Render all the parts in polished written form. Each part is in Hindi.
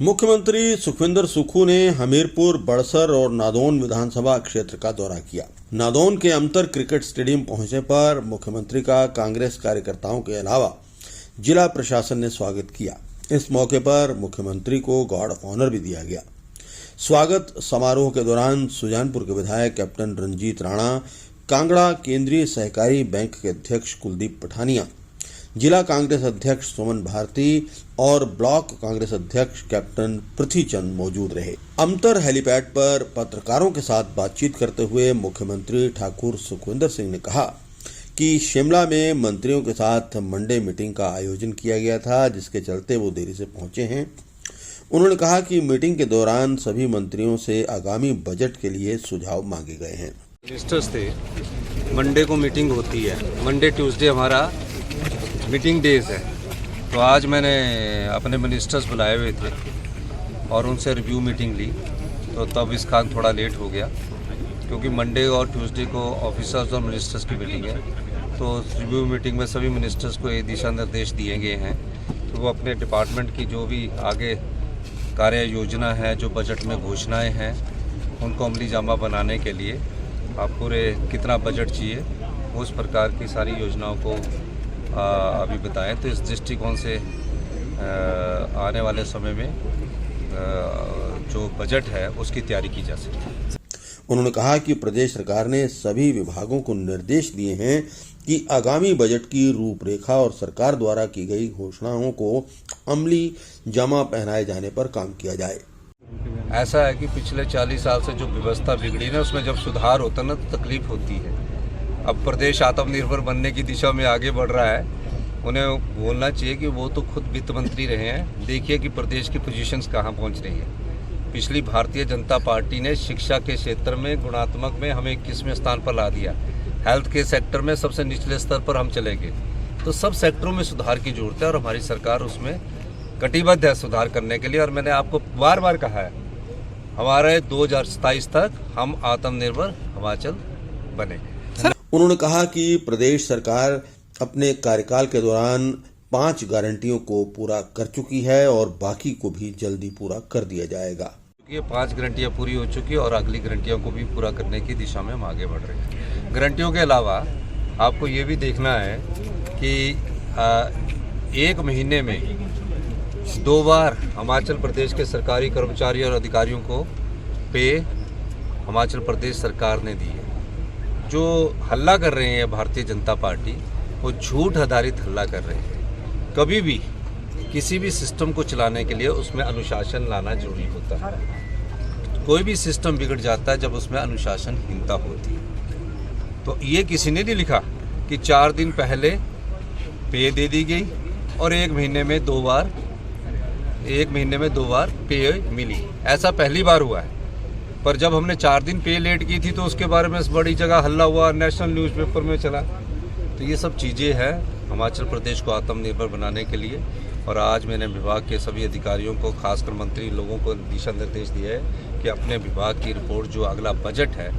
मुख्यमंत्री सुखविंदर सुक्खू ने हमीरपुर, बड़सर और नादौन विधानसभा क्षेत्र का दौरा किया। नादौन के अमतर क्रिकेट स्टेडियम पहुंचने पर मुख्यमंत्री का कांग्रेस कार्यकर्ताओं के अलावा जिला प्रशासन ने स्वागत किया। इस मौके पर मुख्यमंत्री को गार्ड ऑफ ऑनर भी दिया गया। स्वागत समारोह के दौरान सुजानपुर के विधायक कैप्टन रंजीत राणा, कांगड़ा केंद्रीय सहकारी बैंक के अध्यक्ष कुलदीप पठानिया, जिला कांग्रेस अध्यक्ष सुमन भारती और ब्लॉक कांग्रेस अध्यक्ष कैप्टन पृथ्वीचंद मौजूद रहे। अमतर हेलीपैड पर पत्रकारों के साथ बातचीत करते हुए मुख्यमंत्री ठाकुर सुखविंदर सिंह ने कहा कि शिमला में मंत्रियों के साथ मंडे मीटिंग का आयोजन किया गया था, जिसके चलते वो देरी से पहुंचे हैं। उन्होंने कहा कि मीटिंग के दौरान सभी मंत्रियों से आगामी बजट के लिए सुझाव मांगे गए हैं। मिनिस्टर्स थे, मंडे को मीटिंग होती है, मंडे ट्यूसडे हमारा मीटिंग डेज है। तो आज मैंने अपने मिनिस्टर्स बुलाए हुए थे और उनसे रिव्यू मीटिंग ली, तो तब इसका थोड़ा लेट हो गया क्योंकि मंडे और ट्यूसडे को ऑफिसर्स और मिनिस्टर्स की मीटिंग है। तो रिव्यू मीटिंग में सभी मिनिस्टर्स को ये दिशा निर्देश दिए गए हैं तो वो अपने डिपार्टमेंट की जो भी आगे कार्य योजना है, जो बजट में घोषणाएँ हैं, उनको अमली जामा बनाने के लिए आप पूरे कितना बजट चाहिए उस प्रकार की सारी योजनाओं को अभी बताएं। तो इस दृष्टिकोण से आने वाले समय में जो बजट है उसकी तैयारी की जा सकती है। उन्होंने कहा कि प्रदेश सरकार ने सभी विभागों को निर्देश दिए हैं कि आगामी बजट की रूपरेखा और सरकार द्वारा की गई घोषणाओं को अमली जामा पहनाए जाने पर काम किया जाए। ऐसा है कि पिछले 40 साल से जो व्यवस्था बिगड़ी ना, उसमें जब सुधार होता ना तो तकलीफ होती है। अब प्रदेश आत्मनिर्भर बनने की दिशा में आगे बढ़ रहा है, उन्हें बोलना चाहिए कि वो तो खुद वित्त मंत्री रहे हैं। देखिए कि प्रदेश की पोजीशंस कहाँ पहुँच रही है। पिछली भारतीय जनता पार्टी ने शिक्षा के क्षेत्र में गुणात्मक में हमें 21वें स्थान पर ला दिया। हेल्थ के सेक्टर में सबसे निचले स्तर पर हम चले गए। तो सब सेक्टरों में सुधार की जरूरत है और हमारी सरकार उसमें कटिबद्ध है सुधार करने के लिए। और मैंने आपको बार बार कहा है, हमारे 2027 तक हम आत्मनिर्भर हिमाचल बनेंगे। उन्होंने कहा कि प्रदेश सरकार अपने कार्यकाल के दौरान 5 गारंटियों को पूरा कर चुकी है और बाकी को भी जल्दी पूरा कर दिया जाएगा। ये 5 गारंटियां पूरी हो चुकी और अगली गारंटियों को भी पूरा करने की दिशा में हम आगे बढ़ रहे हैं। गारंटियों के अलावा आपको ये भी देखना है कि 1 महीने में 2 बार हिमाचल प्रदेश के सरकारी कर्मचारियों और अधिकारियों को पे हिमाचल प्रदेश सरकार ने दी है। जो हल्ला कर रहे हैं भारतीय जनता पार्टी, वो झूठ आधारित हल्ला कर रहे हैं। कभी भी किसी भी सिस्टम को चलाने के लिए उसमें अनुशासन लाना जरूरी होता है। कोई भी सिस्टम बिगड़ जाता है जब उसमें अनुशासनहीनता होती है। तो ये किसी ने नहीं लिखा कि 4 दिन पहले पे दे दी गई और 1 महीने में 2 बार पे मिली। ऐसा पहली बार हुआ है। पर जब हमने 4 दिन पे लेट की थी तो उसके बारे में बड़ी जगह हल्ला हुआ, नेशनल न्यूज़पेपर में चला। तो ये सब चीज़ें हैं हिमाचल प्रदेश को आत्मनिर्भर बनाने के लिए। और आज मैंने विभाग के सभी अधिकारियों को, खासकर मंत्री लोगों को दिशा निर्देश दिया है कि अपने विभाग की रिपोर्ट जो अगला बजट है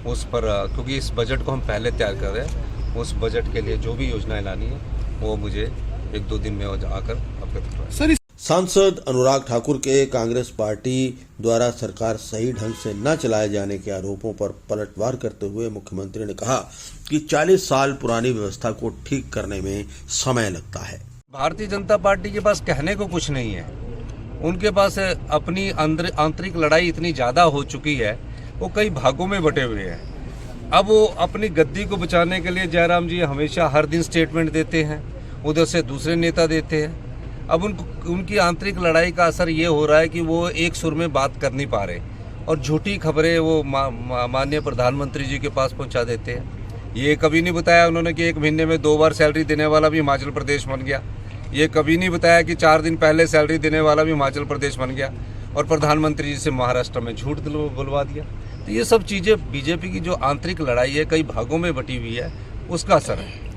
उस पर, क्योंकि इस बजट को हम पहले तैयार कर रहे हैं, उस बजट के लिए जो भी योजनाएं लानी है वो मुझे 1-2 दिन में आकर अवगत करवाएं। सांसद अनुराग ठाकुर के कांग्रेस पार्टी द्वारा सरकार सही ढंग से न चलाए जाने के आरोपों पर पलटवार करते हुए मुख्यमंत्री ने कहा कि 40 साल पुरानी व्यवस्था को ठीक करने में समय लगता है। भारतीय जनता पार्टी के पास कहने को कुछ नहीं है। उनके पास अपनी आंतरिक लड़ाई इतनी ज्यादा हो चुकी है, वो कई भागों में बटे हुए हैं। अब वो अपनी गद्दी को बचाने के लिए जयराम जी हमेशा हर दिन स्टेटमेंट देते हैं, उधर से दूसरे नेता देते हैं। अब उनकी आंतरिक लड़ाई का असर ये हो रहा है कि वो एक सुर में बात कर नहीं पा रहे और झूठी खबरें वो माननीय प्रधानमंत्री जी के पास पहुंचा देते हैं। ये कभी नहीं बताया उन्होंने कि 1 महीने में 2 बार सैलरी देने वाला भी हिमाचल प्रदेश बन गया। ये कभी नहीं बताया कि 4 दिन पहले सैलरी देने वाला भी हिमाचल प्रदेश बन गया और प्रधानमंत्री जी से महाराष्ट्र में झूठ बुलवा दिया। तो ये सब चीज़ें बीजेपी की जो आंतरिक लड़ाई है, कई भागों में बटी हुई है, उसका असर है।